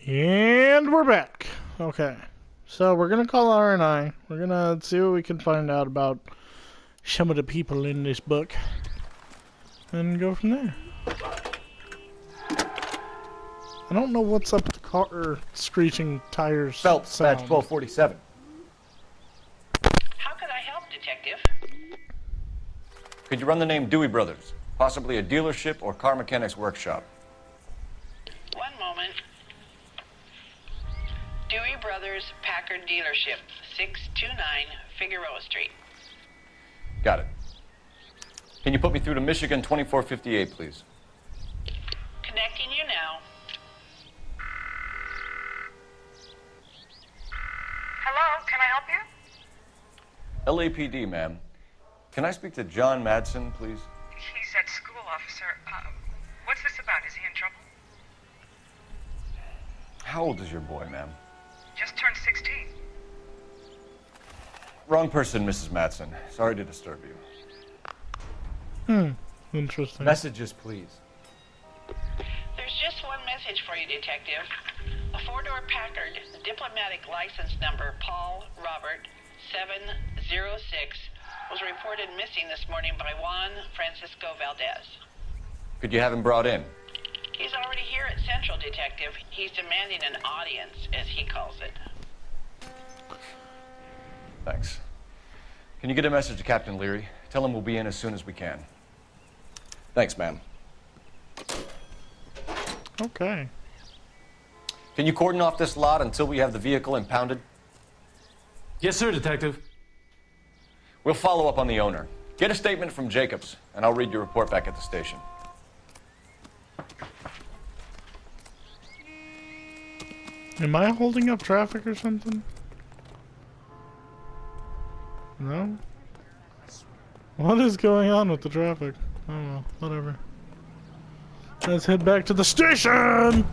And we're back. Okay. So we're going to call R&I. We're going to see what we can find out about some of the people in this book. And go from there. I don't know what's up with the car screeching tires. Phelps, badge 1247. How can I help, Detective? Could you run the name Dewey Brothers? Possibly a dealership or car mechanic's workshop. One moment. Dewey Brothers Packard Dealership, 629 Figueroa Street. Got it. Can you put me through to Michigan 2458, please? Connecting you now. Hello, can I help you? LAPD, ma'am. Can I speak to John Madsen, please? He's at school, officer. What's this about? Is he in trouble? How old is your boy, ma'am? Just turned 16. Wrong person, Mrs. Madsen. Sorry to disturb you. Interesting. Messages, please. There's just one message for you, Detective. A four-door Packard, diplomatic license number Paul Robert 706, was reported missing this morning by Juan Francisco Valdez. Could you have him brought in? He's already here at Central, Detective. He's demanding an audience, as he calls it. Thanks. Can you get a message to Captain Leary? Tell him we'll be in as soon as we can. Thanks, ma'am. Okay. Can you cordon off this lot until we have the vehicle impounded? Yes, sir, Detective. We'll follow up on the owner. Get a statement from Jacobs, and I'll read your report back at the station. Am I holding up traffic or something? No? What is going on with the traffic? Oh well, whatever. Let's head back to the station!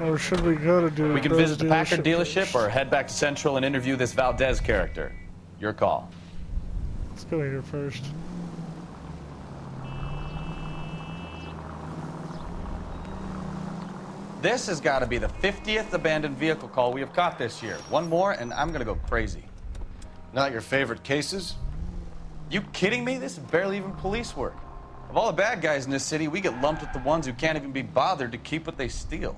Or should we go to do? We can visit the Packard dealership or head back to Central and interview this Valdez character. Your call. Let's go here first. This has got to be the 50th abandoned vehicle call we have caught this year. One more and I'm gonna go crazy. Not your favorite cases? You kidding me? This is barely even police work. Of all the bad guys in this city, we get lumped with the ones who can't even be bothered to keep what they steal.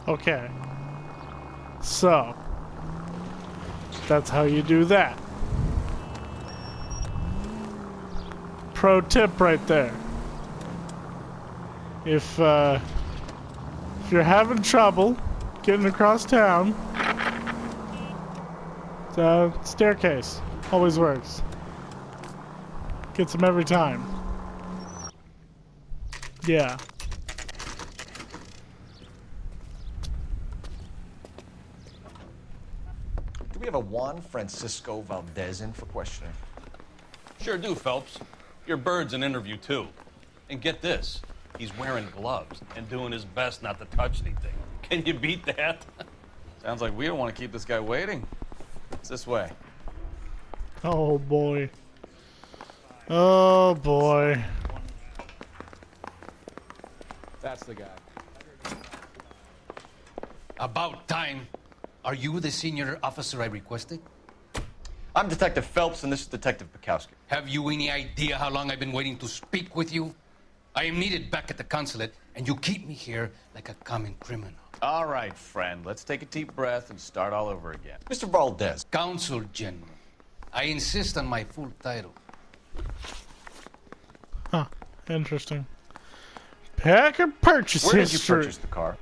Okay. So, that's how you do that. Pro tip right there. If you're having trouble getting across town, the staircase always works. Gets them every time. Yeah. Do we have a Juan Francisco Valdez in for questioning? Sure do, Phelps. Your bird's an interview, too. And get this, he's wearing gloves and doing his best not to touch anything. Can you beat that? Sounds like we don't want to keep this guy waiting. It's this way. Oh boy. Oh boy. That's the guy. About time. Are you the senior officer I requested? I'm Detective Phelps, and this is Detective Bukowski. Have you any idea how long I've been waiting to speak with you? I am needed back at the consulate, and you keep me here like a common criminal. All right, friend. Let's take a deep breath and start all over again. Mr. Valdez. Consul General. I insist on my full title. Huh. Interesting. Packard purchase Where did you history. purchase the car?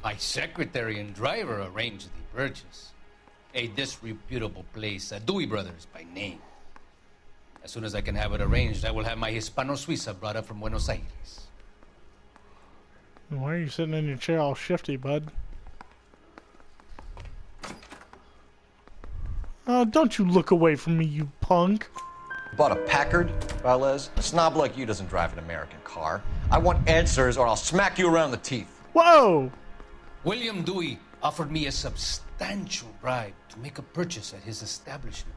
My secretary and driver arranged the purchase. A disreputable place, Dewey Brothers by name. As soon as I can have it arranged, I will have my Hispano Suiza brought up from Buenos Aires. Why are you sitting in your chair all shifty, bud? Oh, don't you look away from me, you punk. Bought a Packard, Valdez? A snob like you doesn't drive an American car. I want answers or I'll smack you around the teeth. Whoa! William Dewey offered me a substantial bribe to make a purchase at his establishment.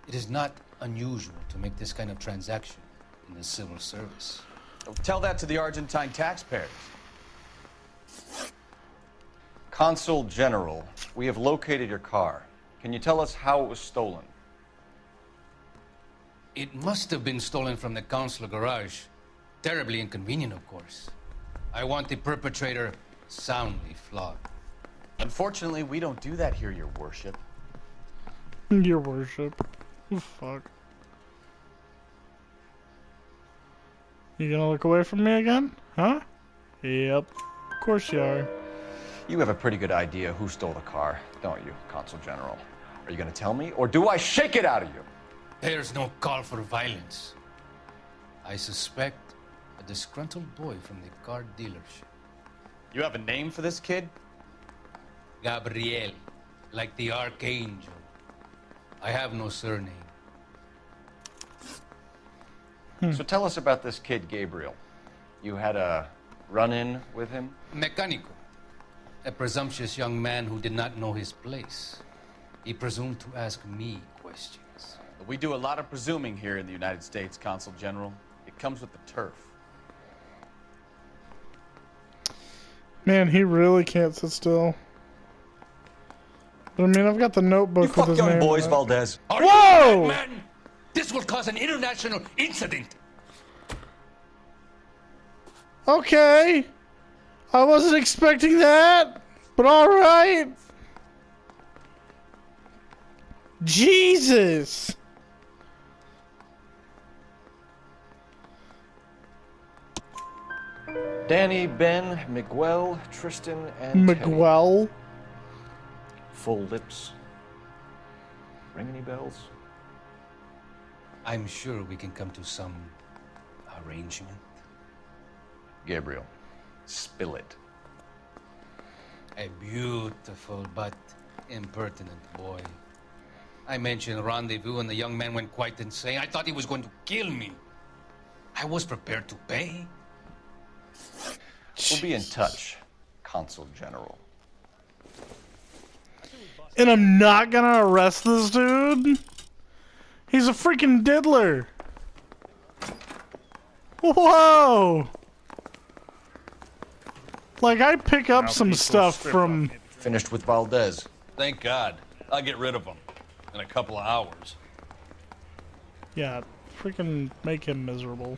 It is not unusual to make this kind of transaction in the civil service. Tell that to the Argentine taxpayers. Consul General, we have located your car. Can you tell us how it was stolen? It must have been stolen from the consular garage. Terribly inconvenient, of course. I want the perpetrator soundly flogged. Unfortunately, we don't do that here, Your Worship. Your worship. Oh, fuck. You gonna look away from me again? Huh? Yep. Of course you are. You have a pretty good idea who stole the car, don't you, Consul General? Are you gonna tell me, or do I shake it out of you? There's no call for violence. I suspect a disgruntled boy from the car dealership. You have a name for this kid? Gabriel, like the archangel. I have no surname. So tell us about this kid, Gabriel. You had a run-in with him? Mecánico, a presumptuous young man who did not know his place. He presumed to ask me questions. We do a lot of presuming here in the United States, Consul General. It comes with the turf. Man, he really can't sit still. But I mean, I've got the notebook with his name on it. Valdez. Are Whoa! you mad, man? This will cause an international incident. Okay. I wasn't expecting that, but alright. Jesus. Danny, Ben, Miguel, Tristan, and Teddy. Miguel. Full lips. Ring any bells? I'm sure we can come to some arrangement. Gabriel, spill it. A beautiful but impertinent boy. I mentioned rendezvous and the young man went quite insane. I thought he was going to kill me. I was prepared to pay. We'll be in touch, Consul General. And I'm not gonna arrest this dude? He's a freaking diddler. Whoa! Like, I pick up some stuff from... Finished with Valdez. Thank God. I'll get rid of him in a couple of hours. Yeah, freaking make him miserable.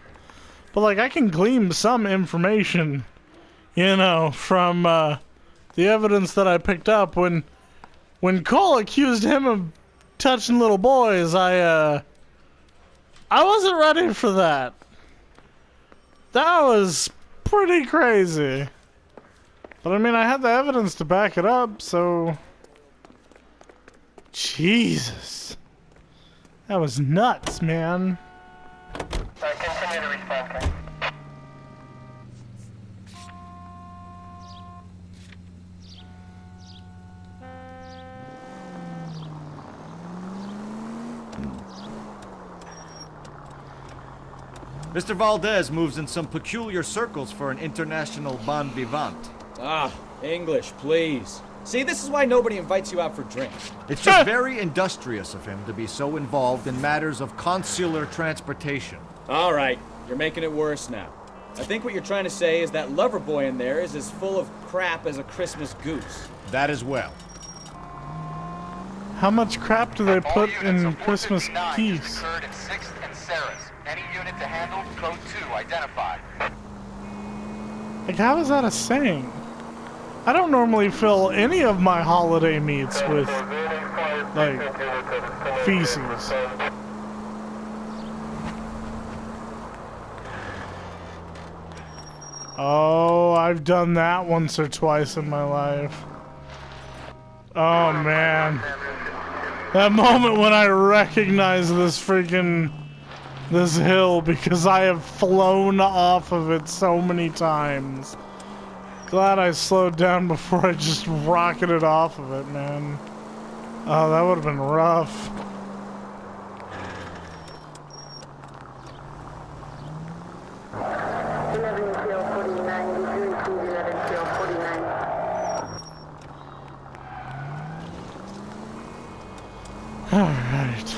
But, like, I can glean some information, you know, from the evidence that I picked up. When Cole accused him of touching little boys, I wasn't ready for that. That was pretty crazy. But I mean, I had the evidence to back it up, so... Jesus. That was nuts, man. Continue to respond, Ken. Mr. Valdez moves in some peculiar circles for an international bon vivant. Ah, English, please. See, this is why nobody invites you out for drinks. It's just very industrious of him to be so involved in matters of consular transportation. All right, you're making it worse now. I think what you're trying to say is that lover boy in there is as full of crap as a Christmas goose. That as well. How much crap do they put in Christmas geese? Occurred at 6th and Sarah's. Any unit to handle, code 2, identified. Like, how is that a saying? I don't normally fill any of my holiday meats with, like, feces. Oh, I've done that once or twice in my life. Oh, man. That moment when I recognize this hill because I have flown off of it so many times. Glad I slowed down before I just rocketed off of it, man. Oh, that would have been rough. Alright.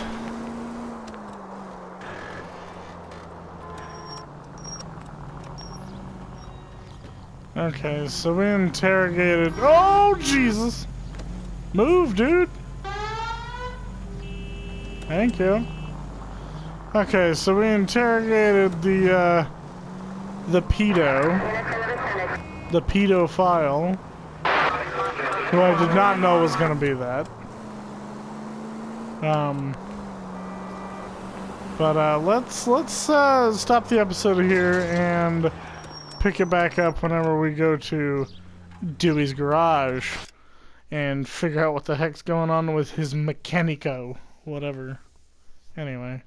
Okay, so we interrogated. Oh, Jesus! Move, dude! Thank you. Okay, so we interrogated the pedophile, who I did not know was gonna be that. But let's stop the episode here and pick it back up whenever we go to Dewey's garage and figure out what the heck's going on with his mechanico, whatever. Anyway.